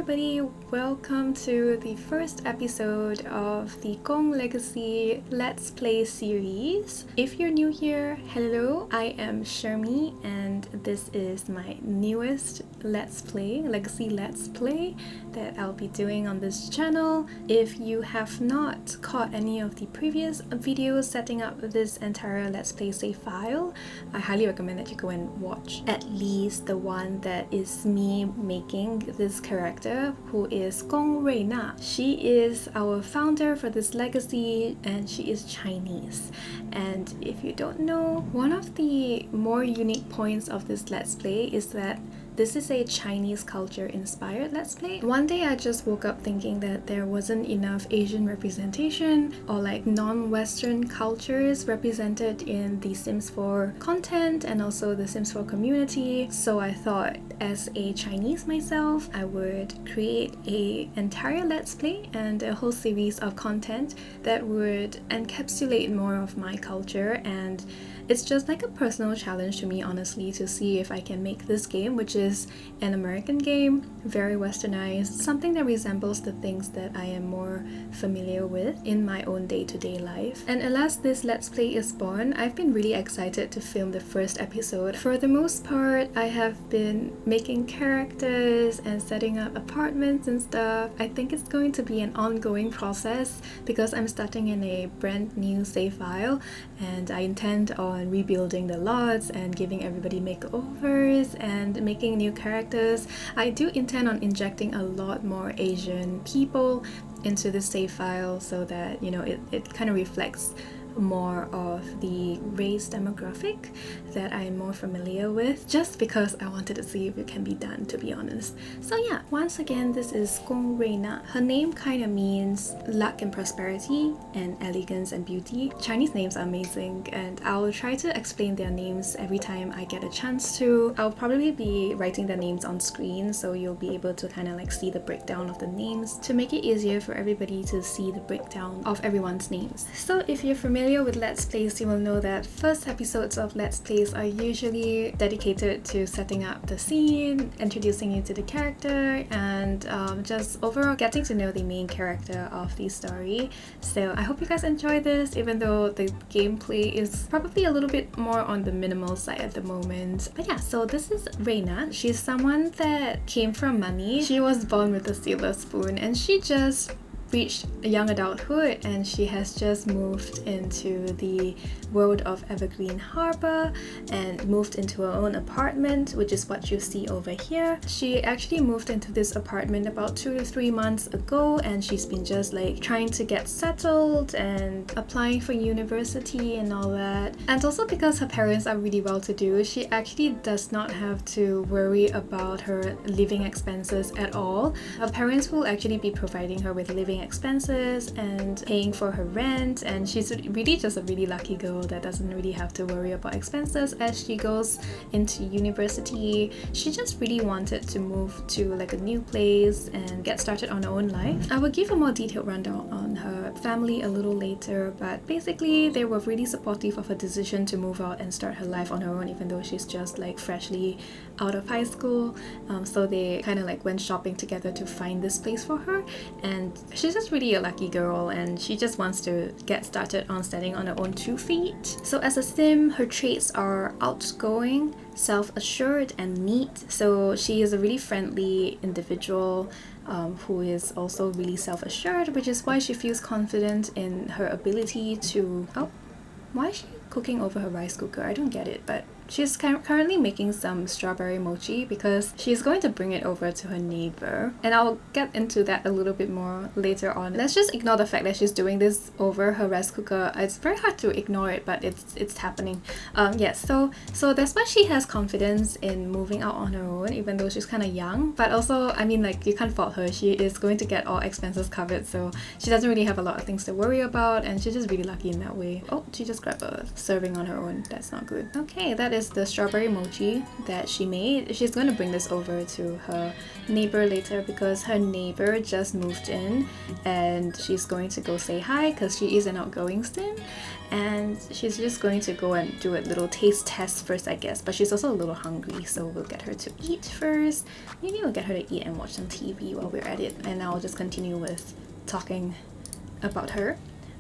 everybody, welcome to the first episode of the Gong Legacy Let's Play series. If you're new here, hello, I am Chermi and this is my newest Let's Play, Legacy Let's Play that I'll be doing on this channel. If you have not caught any of the previous videos setting up this entire Let's Play save file, I highly recommend that you go and watch at least the one that is me making this character, who is Gong Rui Na. She is our founder for this legacy and she is Chinese. And if you don't know, one of the more unique points of this Let's Play is that this is a Chinese culture inspired Let's Play. One day I just woke up thinking that there wasn't enough Asian representation or like non-Western cultures represented in the Sims 4 content and also the Sims 4 community. So I thought, as a Chinese myself, I would create an entire Let's Play and a whole series of content that would encapsulate more of my culture, and it's just like a personal challenge to me, honestly, to see if I can make this game, which is an American game, very westernized, something that resembles the things that I am more familiar with in my own day-to-day life. And alas, this Let's Play is born. I've been really excited to film the first episode. For the most part, I have been making characters and setting up apartments and stuff. I think it's going to be an ongoing process because I'm starting in a brand new save file and I intend on rebuilding the lots and giving everybody makeovers and making new characters. I do intend on injecting a lot more Asian people into the save file so that, you know, it kind of reflects more of the race demographic that I'm more familiar with, just because I wanted to see if it can be done, to be honest. So yeah, once again, this is Gong Rui Na. Her name kind of means luck and prosperity and elegance and beauty. Chinese names are amazing and I'll try to explain their names every time I get a chance to. I'll probably be writing their names on screen so you'll be able to kind of like see the breakdown of the names to make it easier for everybody to see the breakdown of everyone's names. So if you're familiar with Let's Plays, you will know that first episodes of Let's Plays are usually dedicated to setting up the scene, introducing you to the character, and just overall getting to know the main character of the story. So I hope you guys enjoy this, even though the gameplay is probably a little bit more on the minimal side at the moment. But yeah, so this is Reina. She's someone that came from money. She was born with a silver spoon and she just reached young adulthood and she has just moved into the world of Evergreen Harbor and moved into her own apartment, which is what you see over here. She actually moved into this apartment about 2 to 3 months ago and she's been just like trying to get settled and applying for university and all that. And also because her parents are really well to do, she actually does not have to worry about her living expenses at all. Her parents will actually be providing her with living expenses and paying for her rent, and she's really just a really lucky girl that doesn't really have to worry about expenses as she goes into university. She just really wanted to move to like a new place and get started on her own life. I will give a more detailed rundown on her family a little later, but basically they were really supportive of her decision to move out and start her life on her own, even though she's just like freshly out of high school. So they kind of like went shopping together to find this place for her, and she's just really a lucky girl and she just wants to get started on standing on her own 2 feet. So as a sim, her traits are outgoing, self-assured and neat. So she is a really friendly individual who is also really self-assured, which is why she feels confident in her ability to... Oh, why is she cooking over her rice cooker? I don't get it, but she's currently making some strawberry mochi because she's going to bring it over to her neighbor. And I'll get into that a little bit more later on. Let's just ignore the fact that she's doing this over her rice cooker. It's very hard to ignore it, but it's happening. Yes, so that's why she has confidence in moving out on her own, even though she's kind of young. But also, I mean, like, you can't fault her. She is going to get all expenses covered, so she doesn't really have a lot of things to worry about, and she's just really lucky in that way. Oh, she just grabbed a serving on her own. That's not good. Okay, that is is the strawberry mochi that she made. She's going to bring this over to her neighbor later because her neighbor just moved in and she's going to go say hi because she is an outgoing sim, and she's just going to go and do a little taste test first, I guess, but she's also a little hungry, so we'll get her to eat first. Maybe we'll get her to eat and watch some TV while we're at it, and I'll just continue with talking about her.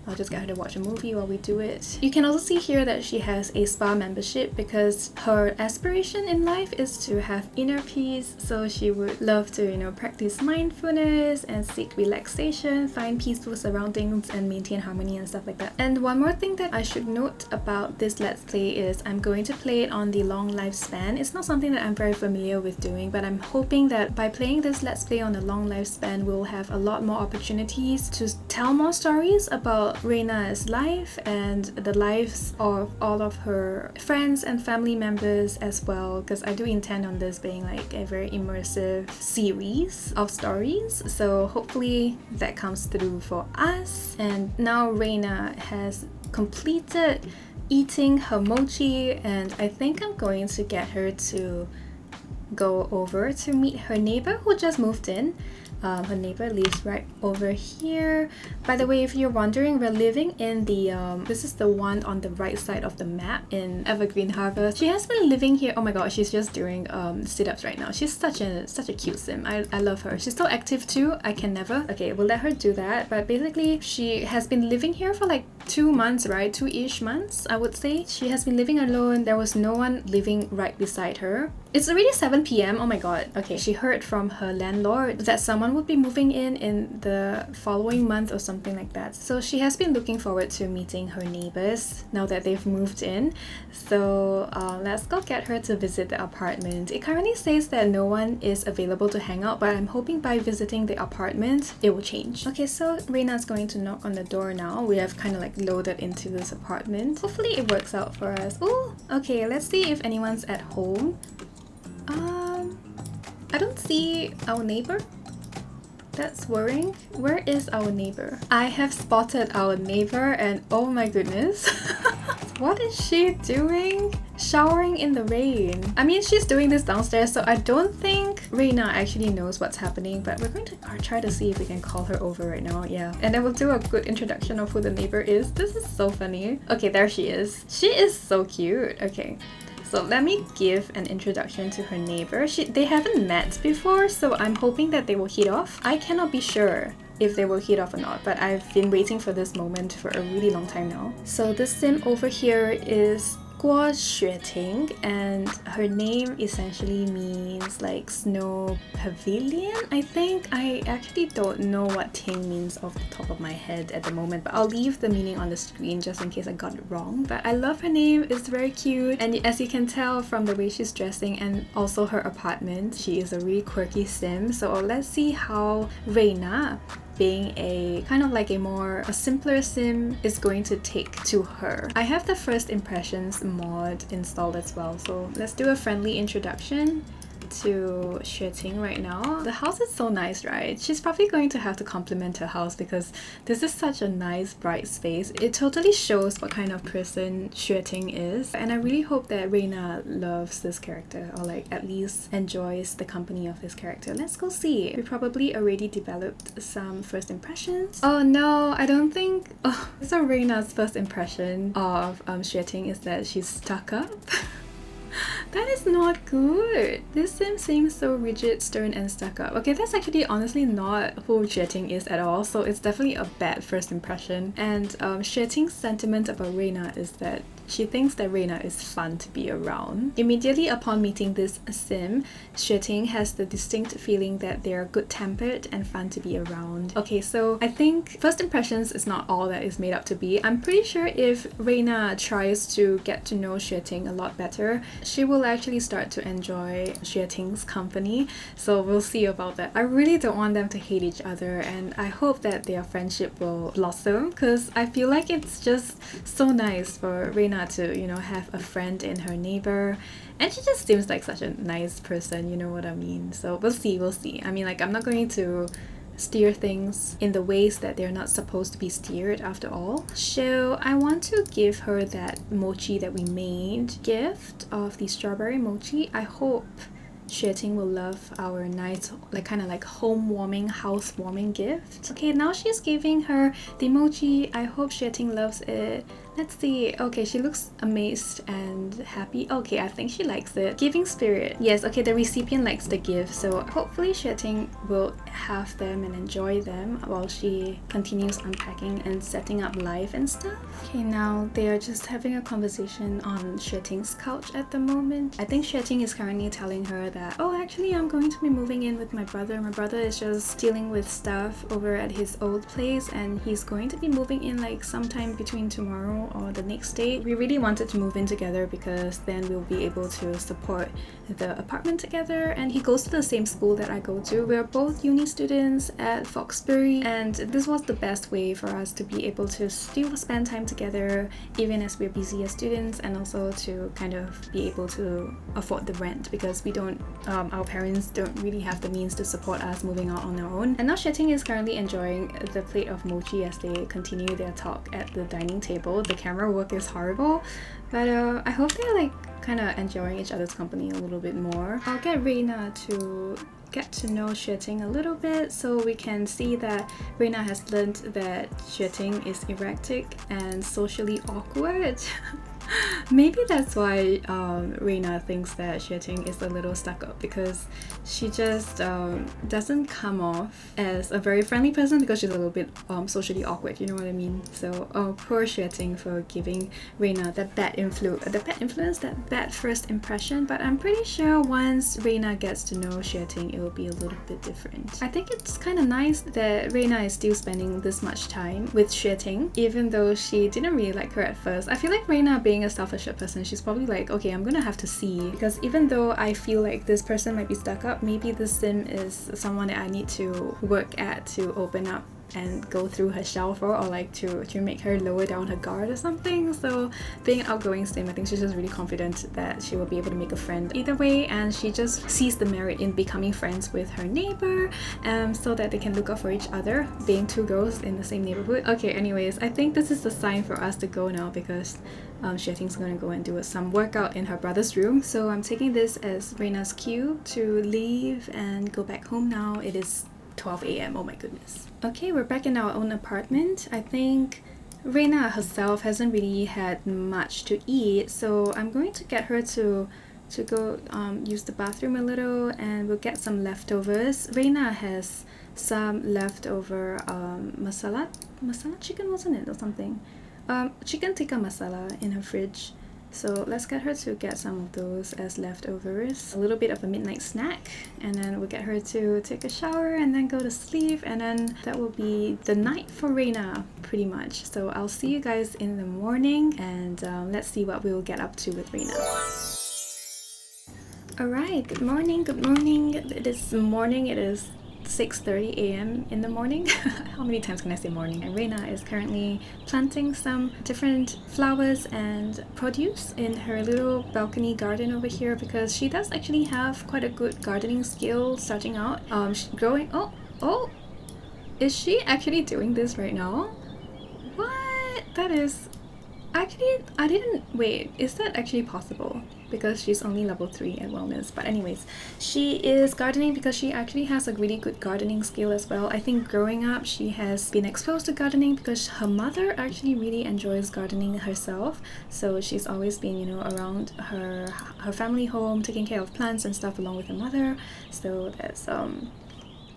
I'll just get her to watch a movie while we do it. You can also see here that she has a spa membership because her aspiration in life is to have inner peace, so she would love to, you know, practice mindfulness and seek relaxation, find peaceful surroundings and maintain harmony and stuff like that. And one more thing that I should note about this Let's Play is I'm going to play it on the long lifespan. It's not something that I'm very familiar with doing, but I'm hoping that by playing this Let's Play on the long lifespan, we'll have a lot more opportunities to tell more stories about Reina's life and the lives of all of her friends and family members as well, because I do intend on this being like a very immersive series of stories, so hopefully that comes through for us. And now Reina has completed eating her mochi, and I think I'm going to get her to go over to meet her neighbor who just moved in. Her neighbor lives right over here. By the way, if you're wondering, we're living in the this is the one on the right side of the map in Evergreen Harbor. She has been living here. Oh my god, she's just doing sit-ups right now. She's such a cute sim. I love her. She's so active too. I can never. Okay, we'll let her do that. But basically, she has been living here for like 2 months, right? 2-ish months, I would say. She has been living alone. There was no one living right beside her. It's already 7 p.m. Oh my god. Okay, she heard from her landlord that someone would be moving in the following month or something like that. So she has been looking forward to meeting her neighbors now that they've moved in. So let's go get her to visit the apartment. It currently says that no one is available to hang out, but I'm hoping by visiting the apartment, it will change. Okay, so Reina's going to knock on the door now. We have kind of like loaded into this apartment. Hopefully it works out for us. Oh, okay, let's see if anyone's at home. I don't see our neighbor. That's worrying. Where is our neighbor? I have spotted our neighbor and oh my goodness. What is she doing? Showering in the rain. I mean, she's doing this downstairs, so I don't think Reina actually knows what's happening, but we're going to try to see if we can call her over right now. Yeah, and then we'll do a good introduction of who the neighbor is. This is so funny. Okay, there she is. She is so cute. Okay. So let me give an introduction to her neighbor. They haven't met before, so I'm hoping that they will hit off. I cannot be sure if they will hit off or not, but I've been waiting for this moment for a really long time now. So this sim over here is Guo Xueting, and her name essentially means like snow pavilion, I think. I actually don't know what Ting means off the top of my head at the moment, but I'll leave the meaning on the screen just in case I got it wrong. But I love her name, it's very cute, and as you can tell from the way she's dressing and also her apartment, she is a really quirky sim. So let's see how Reina, being a kind of like a simpler sim, is going to take to her. I have the first impressions mod installed as well, so let's do a friendly introduction to Xueting right now. The house is so nice, right? She's probably going to have to compliment her house because this is such a nice bright space. It totally shows what kind of person Xueting is, and I really hope that Reina loves this character, or like at least enjoys the company of this character. Let's go see. We probably already developed some first impressions. Oh no, I don't think... Oh, so Reina's first impression of Xueting is that she's stuck up. That is not good. This sim seems so rigid, stern, and stuck up. Okay, that's actually honestly not who Xueting is at all, so it's definitely a bad first impression. And Xueting's sentiment about Reina is that she thinks that Reina is fun to be around. Immediately upon meeting this sim, Xueting has the distinct feeling that they're good-tempered and fun to be around. Okay, so I think first impressions is not all that is made up to be. I'm pretty sure if Reina tries to get to know Xueting a lot better, she will actually start to enjoy Xueting's company. So we'll see about that. I really don't want them to hate each other, and I hope that their friendship will blossom, because I feel like it's just so nice for Reina to, you know, have a friend in her neighbor, and she just seems like such a nice person, you know what I mean? So we'll see. I mean, like, I'm not going to steer things in the ways that they're not supposed to be steered after all. So I want to give her that mochi that we made gift of the strawberry mochi. I hope Xueting will love our nice, like kind of like home warming, house warming gift. Okay, now she's giving her the mochi. I hope Xueting loves it. Let's see. Okay, she looks amazed and happy. Okay, I think she likes it. Giving spirit. Yes, okay, the recipient likes the gift, so hopefully Xueting will have them and enjoy them while she continues unpacking and setting up life and stuff. Okay, now they are just having a conversation on Xueting's couch at the moment. I think Xueting is currently telling her that, oh, actually I'm going to be moving in with my brother. My brother is just dealing with stuff over at his old place and he's going to be moving in like sometime between tomorrow or the next day. We really wanted to move in together because then we'll be able to support the apartment together, and he goes to the same school that I go to. We're both uni students at Foxbury, and this was the best way for us to be able to still spend time together even as we're busy as students, and also to kind of be able to afford the rent because we don't our parents don't really have the means to support us moving out on our own. And now Xueting is currently enjoying the plate of mochi as they continue their talk at the dining table. The camera work is horrible, but I hope they're like kind of enjoying each other's company a little bit more. I'll get Reina to get to know Xueting a little bit so we can see that Reina has learned that Xueting is erratic and socially awkward. Maybe that's why Reina thinks that Xueting is a little stuck up, because she just doesn't come off as a very friendly person because she's a little bit socially awkward, you know what I mean? So poor Xueting for giving Reina that bad influence, that bad first impression. But I'm pretty sure once Reina gets to know Xueting, it will be a little bit different. I think it's kind of nice that Reina is still spending this much time with Xueting, even though she didn't really like her at first. I feel like Reina, being a self-assured person, she's probably like, okay, I'm gonna have to see, because even though I feel like this person might be stuck up, maybe this sim is someone that I need to work at to open up and go through her shell for, or like to make her lower down her guard or something. So being an outgoing sim, I think she's just really confident that she will be able to make a friend either way, and she just sees the merit in becoming friends with her neighbor so that they can look out for each other, being two girls in the same neighborhood. Okay, anyways, I think this is the sign for us to go now because Xueting's gonna go and do some workout in her brother's room. So I'm taking this as Reina's cue to leave and go back home now. It is 12 a.m. Oh my goodness. Okay, we're back in our own apartment. I think Reina herself hasn't really had much to eat, so I'm going to get her to go use the bathroom a little, and we'll get some leftovers. Reina has some leftover masala chicken, wasn't it, or something? Chicken tikka masala in her fridge. So let's get her to get some of those as leftovers. A little bit of a midnight snack, and then we'll get her to take a shower and then go to sleep, and then that will be the night for Reina pretty much. So I'll see you guys in the morning, and let's see what we'll get up to with Reina. Alright, good morning. This morning it is 6:30 a.m. in the morning. How many times can I say morning? And Reina is currently planting some different flowers and produce in her little balcony garden over here, because she does actually have quite a good gardening skill starting out. She's growing. Oh, is she actually doing this right now? What? That is actually, I didn't wait. Is that actually possible? Because she's only level 3 at wellness. But anyways, she is gardening because she actually has a really good gardening skill as well. I think growing up she has been exposed to gardening because her mother actually really enjoys gardening herself, so she's always been, you know, around her family home taking care of plants and stuff along with her mother. So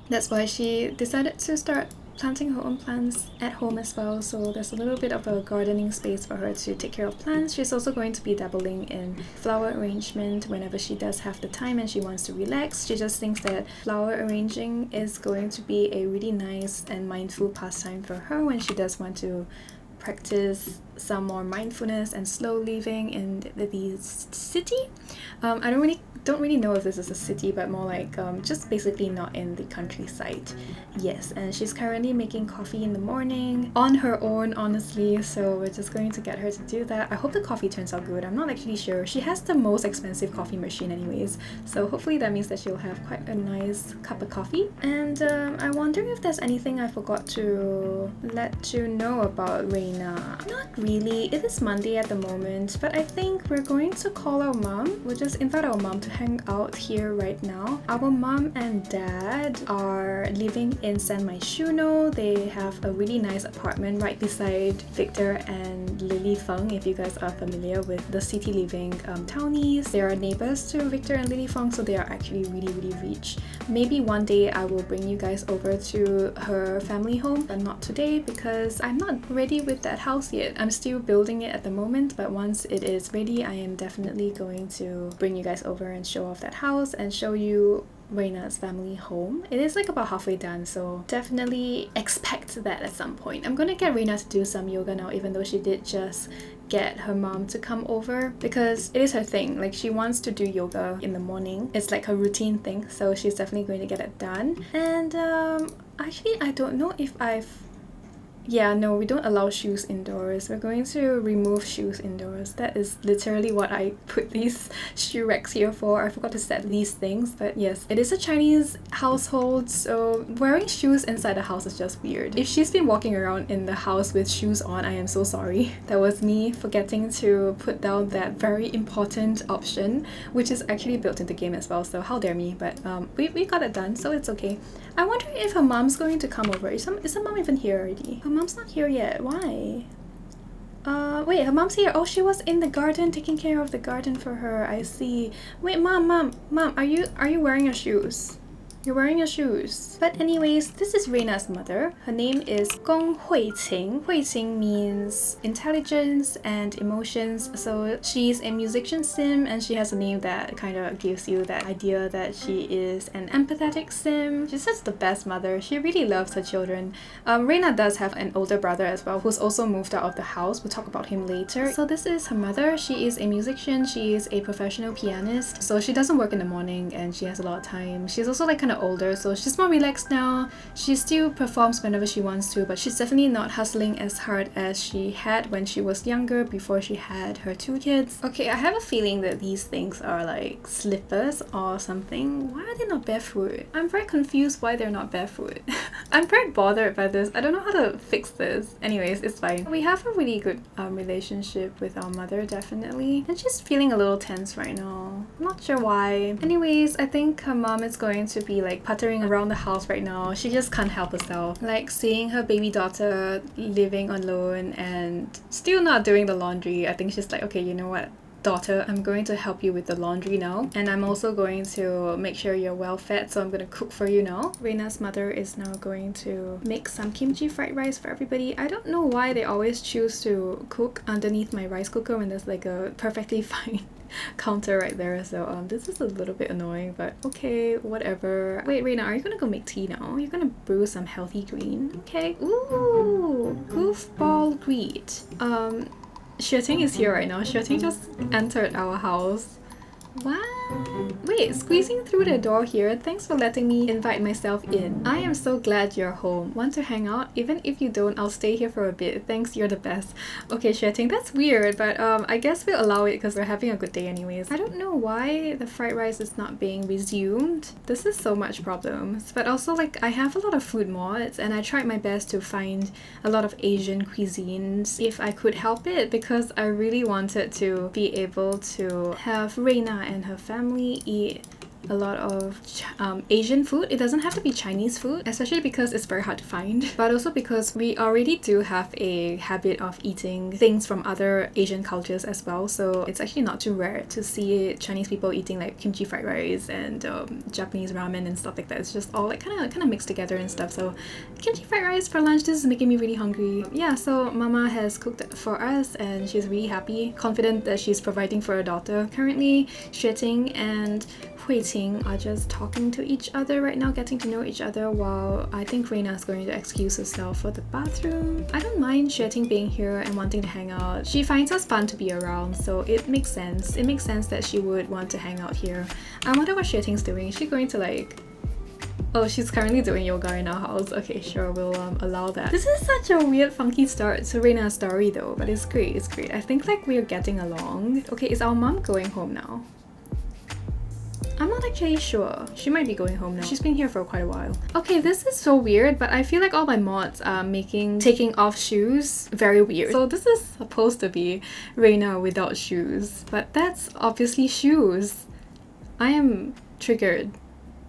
that's why she decided to start planting her own plants at home as well. So there's a little bit of a gardening space for her to take care of plants. She's also going to be dabbling in flower arrangement whenever she does have the time and she wants to relax. She just thinks that flower arranging is going to be a really nice and mindful pastime for her when she does want to practice some more mindfulness and slow living in the city. I don't really know if this is a city, but more like just basically not in the countryside. Yes, and she's currently making coffee in the morning on her own, honestly, so we're just going to get her to do that. I hope the coffee turns out good. I'm not actually sure. She has the most expensive coffee machine anyways, so hopefully that means that she'll have quite a nice cup of coffee. And I wonder if there's anything I forgot to let you know about Reina. Not really. It is Monday at the moment, but I think we're going to call our mom. We'll just invite our mom to hang out here right now. Our mom and dad are living in San Myshuno. They have a really nice apartment right beside Victor and Lily Feng, if you guys are familiar with the city living townies. They are neighbors to Victor and Lily Feng, so they are actually really rich. Maybe one day I will bring you guys over to her family home, but not today because I'm not ready with that house yet. I'm still building it at the moment, but once it is ready, I am definitely going to bring you guys over and show off that house and show you Reina's family home. It is like about halfway done, so definitely expect that at some point. I'm gonna get Reina to do some yoga now, even though she did just get her mom to come over, because it is her thing. Like, she wants to do yoga in the morning. It's like her routine thing, so she's definitely going to get it done. And actually, I don't know if yeah, no, we don't allow shoes indoors. We're going to remove shoes indoors. That is literally what I put these shoe racks here for. I forgot to set these things, but yes, it is a Chinese household, so wearing shoes inside the house is just weird. If she's been walking around in the house with shoes on, I am so sorry. That was me forgetting to put down that very important option, which is actually built into the game as well, so how dare me, but we got it done, so it's okay. I wonder if her mom's going to come over. Is her mom even here already? Her mom's not here yet. Why? Wait, her mom's here. Oh, she was in the garden taking care of the garden for her. I see. Wait, mom, are you wearing your shoes? You're wearing your shoes. But anyways, this is Reina's mother. Her name is Gong Rui Na. Rui Na means intelligence and emotions. So she's a musician sim, and she has a name that kind of gives you that idea that she is an empathetic sim. She's just the best mother. She really loves her children. Reina does have an older brother as well, who's also moved out of the house. We'll talk about him later. So this is her mother. She is a musician. She is a professional pianist. So she doesn't work in the morning and she has a lot of time. She's also like kind of older, so she's more relaxed now. She still performs whenever she wants to, but she's definitely not hustling as hard as she had when she was younger, before she had her 2 kids. Okay, I have a feeling that these things are like slippers or something. Why are they not barefoot? I'm very confused why they're not barefoot. I'm very bothered by this. I don't know how to fix this. Anyways, it's fine. We have a really good relationship with our mother, definitely. And she's feeling a little tense right now. I'm not sure why. Anyways, I think her mom is going to be like puttering around the house right now. She just can't help herself. Like seeing her baby daughter living alone and still not doing the laundry. I think she's like, okay, you know what? Daughter, I'm going to help you with the laundry now, and I'm also going to make sure you're well fed, so I'm going to cook for you now. Reina's mother is now going to make some kimchi fried rice for everybody. I don't know why they always choose to cook underneath my rice cooker when there's like a perfectly fine counter right there, so this is a little bit annoying, but okay, whatever. Wait, Reina, are you gonna go make tea now? You're gonna brew some healthy green? Okay. Ooh, goofball greet. Xueting is here right now. Xueting just entered our house. What? Wait, squeezing through the door here. Thanks for letting me invite myself in. I am so glad you're home. Want to hang out? Even if you don't, I'll stay here for a bit. Thanks, you're the best. Okay, Xueting, that's weird, but I guess we'll allow it because we're having a good day anyways. I don't know why the fried rice is not being resumed. This is so much problems. But also, like, I have a lot of food mods and I tried my best to find a lot of Asian cuisines if I could help it, because I really wanted to be able to have Reina and her family eat a lot of Asian food. It doesn't have to be Chinese food, especially because it's very hard to find, but also because we already do have a habit of eating things from other Asian cultures as well, so it's actually not too rare to see Chinese people eating like kimchi fried rice and Japanese ramen and stuff like that. It's just all like kind of mixed together and stuff. So kimchi fried rice for lunch, this is making me really hungry. Yeah, so mama has cooked for us and she's really happy, confident that she's providing for her daughter. Currently, Xueting and Hui Ting are just talking to each other right now, getting to know each other, while I think Reina is going to excuse herself for the bathroom. I don't mind Xue Ting being here and wanting to hang out. She finds us fun to be around, so it makes sense. It makes sense that she would want to hang out here. I wonder what Xue Ting's doing. Is she going to like... Oh, she's currently doing yoga in our house. Okay, sure, we'll allow that. This is such a weird, funky start to Reina's story though, but it's great, it's great. I think like we're getting along. Okay, is our mom going home now? I'm not actually sure. She might be going home now. She's been here for quite a while. Okay, this is so weird, but I feel like all my mods are making taking off shoes very weird. So this is supposed to be Reina without shoes, but that's obviously shoes. I am triggered.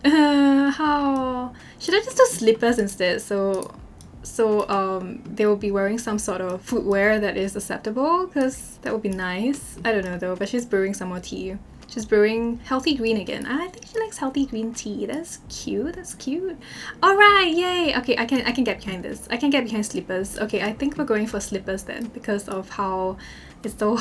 How? Should I just do slippers instead? So they will be wearing some sort of footwear that is acceptable, because that would be nice. I don't know though, but she's brewing some more tea. She's brewing healthy green again. I think she likes healthy green tea. That's cute. That's cute. Alright, yay! Okay, I can get behind this. I can get behind slippers. Okay, I think we're going for slippers then, because of how it's so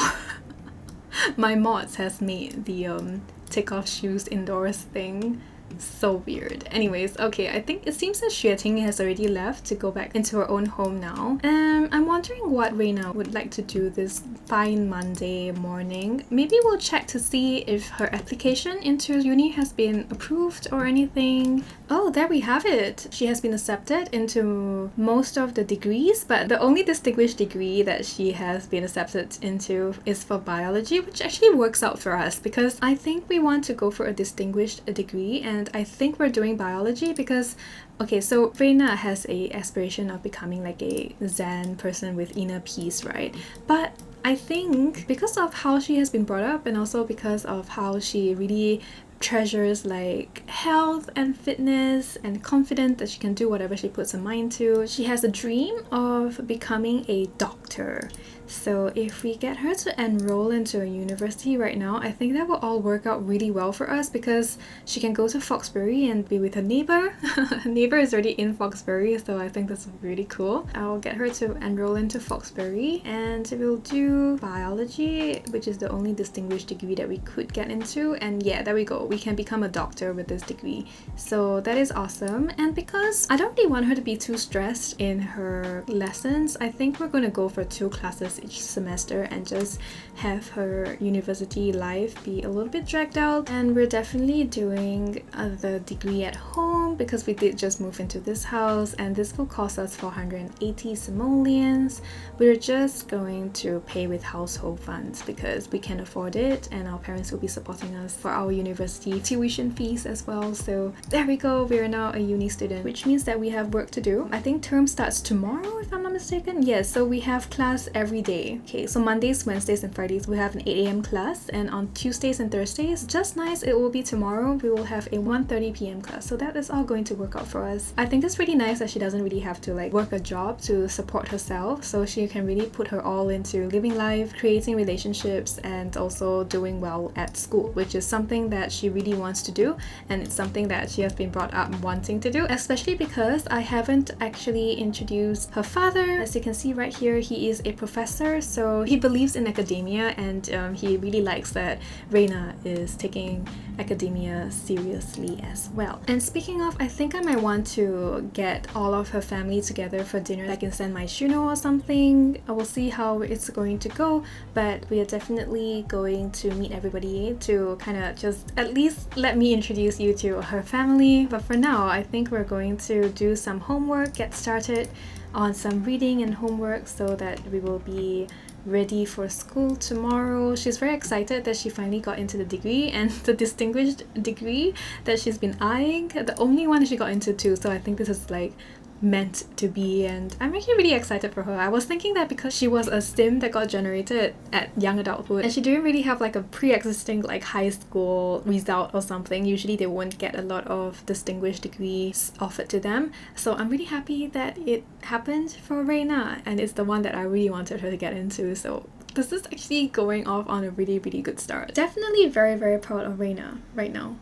my mods has made the take off shoes indoors thing so weird. Anyways, okay, I think it seems that Xue Ting has already left to go back into her own home now. I'm wondering what Reina would like to do this fine Monday morning. Maybe we'll check to see if her application into uni has been approved or anything. Oh, there we have it. She has been accepted into most of the degrees, but the only distinguished degree that she has been accepted into is for biology, which actually works out for us because I think we want to go for a distinguished degree, and I think we're doing biology because okay, so Reina has a aspiration of becoming like a Zen person with inner peace, right? But I think because of how she has been brought up and also because of how she really treasures like health and fitness and confident that she can do whatever she puts her mind to, she has a dream of becoming a doctor. So if we get her to enroll into a university right now, I think that will all work out really well for us because she can go to Foxbury and be with her neighbor. Her neighbor is already in Foxbury, so I think that's really cool. I'll get her to enroll into Foxbury and we'll do biology, which is the only distinguished degree that we could get into. And yeah, there we go. We can become a doctor with this degree. So that is awesome. And because I don't really want her to be too stressed in her lessons, I think we're going to go for 2 classes each semester and just have her university life be a little bit dragged out. And we're definitely doing the degree at home because we did just move into this house, and this will cost us 480 simoleons. We're just going to pay with household funds because we can afford it, and our parents will be supporting us for our university tuition fees as well. So there we go, we are now a uni student, which means that we have work to do. I think term starts tomorrow if I'm not mistaken. Yes, so we have class every day. Okay, so Mondays, Wednesdays and Fridays we have an 8 a.m. class, and on Tuesdays and Thursdays, just nice, it will be tomorrow, we will have a 1:30 p.m. class. So that is all going to work out for us. I think it's really nice that she doesn't really have to like work a job to support herself, so she can really put her all into living life, creating relationships, and also doing well at school, which is something that she really wants to do, and it's something that she has been brought up wanting to do, especially because I haven't actually introduced her father. As you can see right here, he is a professor, so he believes in academia, and he really likes that Reina is taking academia seriously as well. And speaking of, I think I might want to get all of her family together for dinner, like in San Myshuno or something. I will see how it's going to go, but we are definitely going to meet everybody to kind of just at least let me introduce you to her family. But for now, I think we're going to do some homework, get started on some reading and homework so that we will be ready for school tomorrow. She's very excited that she finally got into the degree, and the distinguished degree that she's been eyeing, the only one she got into too. So I think this is like meant to be, and I'm actually really excited for her. I was thinking that because she was a sim that got generated at young adulthood and she didn't really have like a pre-existing like high school result or something, usually they won't get a lot of distinguished degrees offered to them. So I'm really happy that it happened for Reina, and it's the one that I really wanted her to get into. So this is actually going off on a really good start. Definitely very proud of Reina right now.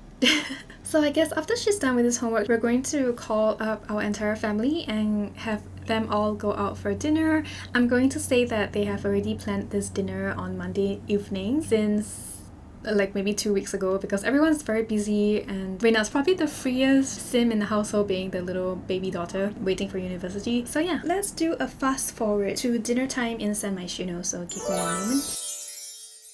So I guess after she's done with this homework, we're going to call up our entire family and have them all go out for dinner. I'm going to say that they have already planned this dinner on Monday evening, since like maybe 2 weeks ago because everyone's very busy and Reina's probably the freest sim in the household, being the little baby daughter waiting for university. So yeah, let's do a fast forward to dinner time in San Myshuno, so give me a moment.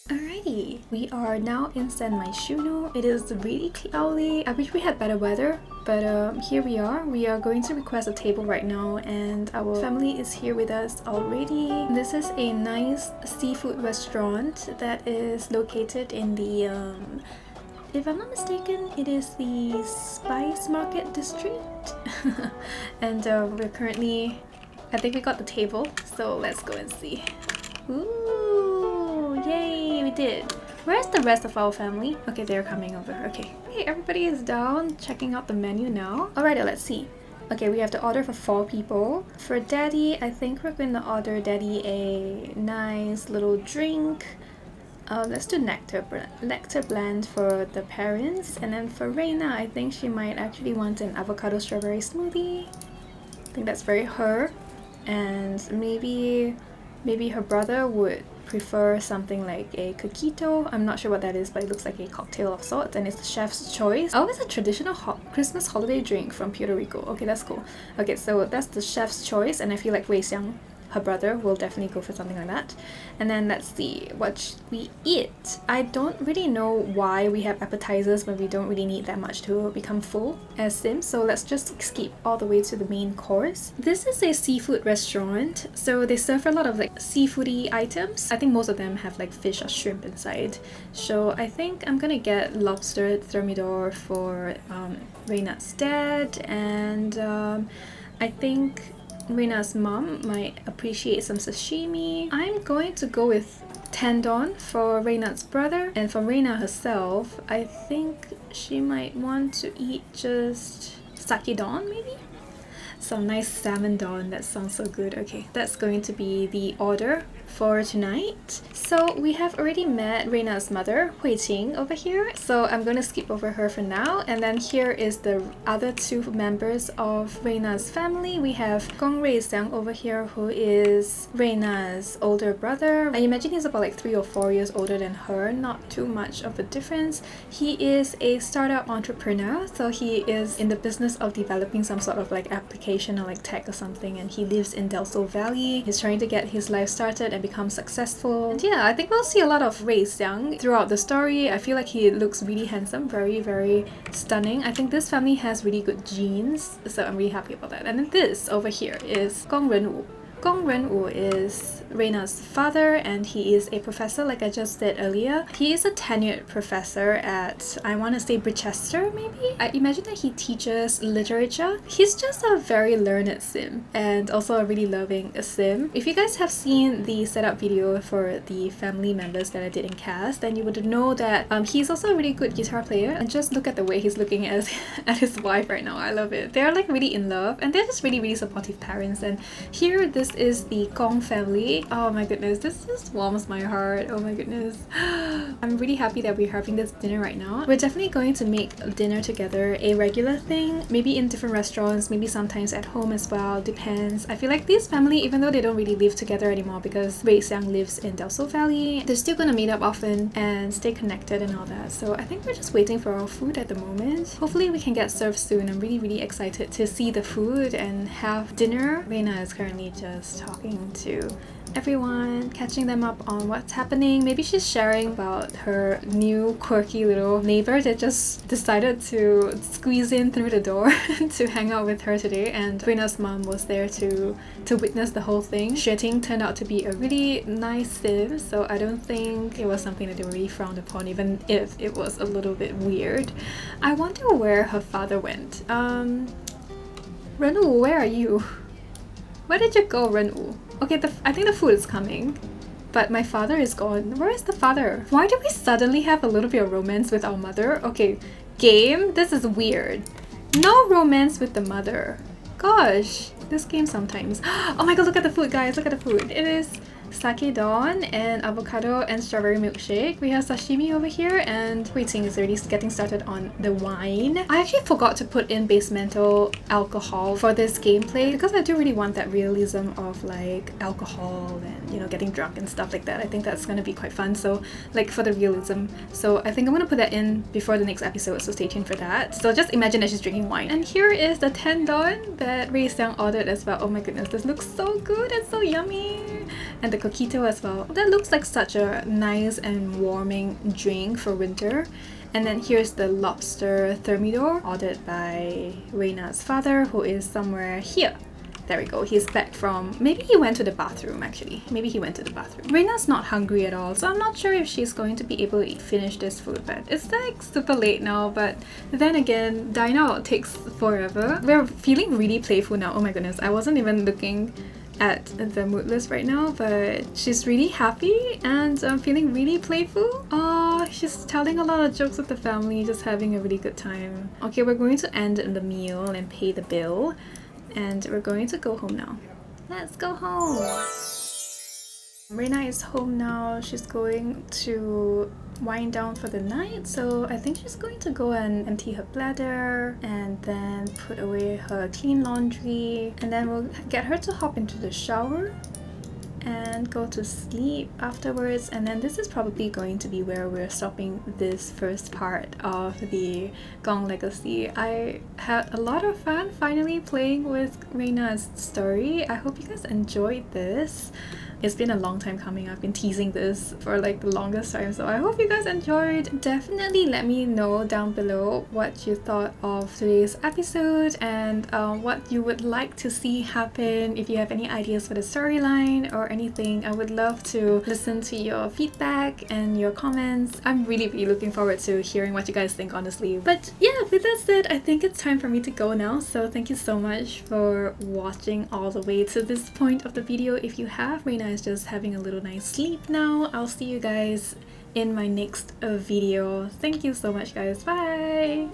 Alrighty, we are now in San Myshuno. It is really cloudy. I wish we had better weather, but here we are. We are going to request a table right now and our family is here with us already. This is a nice seafood restaurant that is located in the, if I'm not mistaken, it is the Spice Market District. And we're currently, I think we got the table, so let's go and see. Ooh, yay, we did. Where's the rest of our family? Okay, they're coming over. Okay, everybody is down, checking out the menu now. Alright, let's see. Okay, we have to order for 4 people. For Daddy, I think we're going to order Daddy a nice little drink. Let's do nectar blend for the parents. And then for Reina, I think she might actually want an avocado strawberry smoothie. I think that's very her. And maybe her brother would prefer something like a coquito. I'm not sure what that is, but it looks like a cocktail of sorts and it's the chef's choice. Oh, it's a traditional Christmas holiday drink from Puerto Rico. Okay, that's cool. Okay, so that's the chef's choice and I feel like Wei Xiang, her brother, will definitely go for something like that. And then let's see what we eat. I don't really know why we have appetizers when we don't really need that much to become full as Sims, so let's just skip all the way to the main course. This is a seafood restaurant, so they serve a lot of like seafoody items. I think most of them have like fish or shrimp inside. So I think I'm gonna get lobster thermidor for Reina's dad, and I think Reina's mom might appreciate some sashimi. I'm going to go with tendon for Reina's brother, and for Reina herself, I think she might want to eat just sake don maybe? Some nice salmon don, that sounds so good. Okay, that's going to be the order for tonight. So we have already met Reina's mother, Hui Qing, over here. So I'm going to skip over her for now. And then here is the other 2 members of Reina's family. We have Gong Rui Na over here, who is Reina's older brother. I imagine he's about like 3 or 4 years older than her, not too much of a difference. He is a startup entrepreneur, so he is in the business of developing some sort of like application or like tech or something, and he lives in Del Sol Valley. He's trying to get his life started and become successful. And yeah, I think we'll see a lot of Wei Xiang throughout the story. I feel like he looks really handsome, very, very stunning. I think this family has really good genes, so I'm really happy about that. And then this over here is Gong Renwu. Gong Renwu is Reina's father and he is a professor, like I just said earlier. He is a tenured professor at, I want to say, Brichester maybe? I imagine that he teaches literature. He's just a very learned sim and also a really loving sim. If you guys have seen the setup video for the family members that I did in cast, then you would know that he's also a really good guitar player, and just look at the way he's looking at his wife right now. I love it. They're like really in love and they're just really, really supportive parents. And here, this is the Kong family. Oh my goodness, this just warms my heart. Oh my goodness. I'm really happy that we're having this dinner right now. We're definitely going to make dinner together a regular thing, maybe in different restaurants, maybe sometimes at home as well, depends. I feel like this family, even though they don't really live together anymore because Wei Xiang lives in Del Sol Valley, they're still gonna meet up often and stay connected and all that. So I think we're just waiting for our food at the moment. Hopefully we can get served soon. I'm really, really excited to see the food and have dinner. Reina is currently just talking to everyone, catching them up on what's happening. Maybe she's sharing about her new quirky little neighbor that just decided to squeeze in through the door to hang out with her today, and Reina's mom was there to witness the whole thing. Xueting turned out to be a really nice sim, so I don't think it was something that they really frowned upon, even if it was a little bit weird. I wonder where her father went. Renwu, where are you? Where did you go, Renwu? Okay, I think the food is coming, but my father is gone. Where is the father? Why do we suddenly have a little bit of romance with our mother? Okay, game, this is weird. No romance with the mother. Gosh, this game sometimes. Oh my god, look at the food, guys. Look at the food. It is sake don and avocado and strawberry milkshake. We have sashimi over here, and Hui-Ting is already getting started on the wine. I actually forgot to put in base mental alcohol for this gameplay because I do really want that realism of like alcohol and, you know, getting drunk and stuff like that. I think that's gonna be quite fun, so like for the realism. So I think I'm gonna put that in before the next episode, so stay tuned for that. So just imagine that she's drinking wine. And here is the tendon that Ray Xiang ordered as well. Oh my goodness, this looks so good and so yummy. And the coquito as well. That looks like such a nice and warming drink for winter. And then here's the lobster thermidor ordered by Reina's father, who is somewhere here. There we go. He's back from... maybe he went to the bathroom actually. Maybe he went to the bathroom. Reina's not hungry at all, so I'm not sure if she's going to be able to finish this food, but it's like super late now. But then again, dine out takes forever. We're feeling really playful now. Oh my goodness, I wasn't even looking at the mood list right now, but she's really happy and feeling really playful. Oh, she's telling a lot of jokes with the family, just having a really good time. Okay, we're going to end the meal and pay the bill. And we're going to go home now. Let's go home! Reina is home now. She's going to wind down for the night, so I think she's going to go and empty her bladder and then put away her clean laundry, and then we'll get her to hop into the shower and go to sleep afterwards. And then this is probably going to be where we're stopping this first part of the Gong Legacy. I had a lot of fun finally playing with Reina's story. I hope you guys enjoyed this. It's been a long time coming. I've been teasing this for like the longest time, so I hope you guys enjoyed. Definitely let me know down below what you thought of today's episode and what you would like to see happen. If you have any ideas for the storyline or anything, I would love to listen to your feedback and your comments. I'm really looking forward to hearing what you guys think, honestly. But yeah, with that said, I think it's time for me to go now. So thank you so much for watching all the way to this point of the video. If you have, Reina is just having a little nice sleep now. I'll see you guys in my next video. Thank you so much, guys. Bye!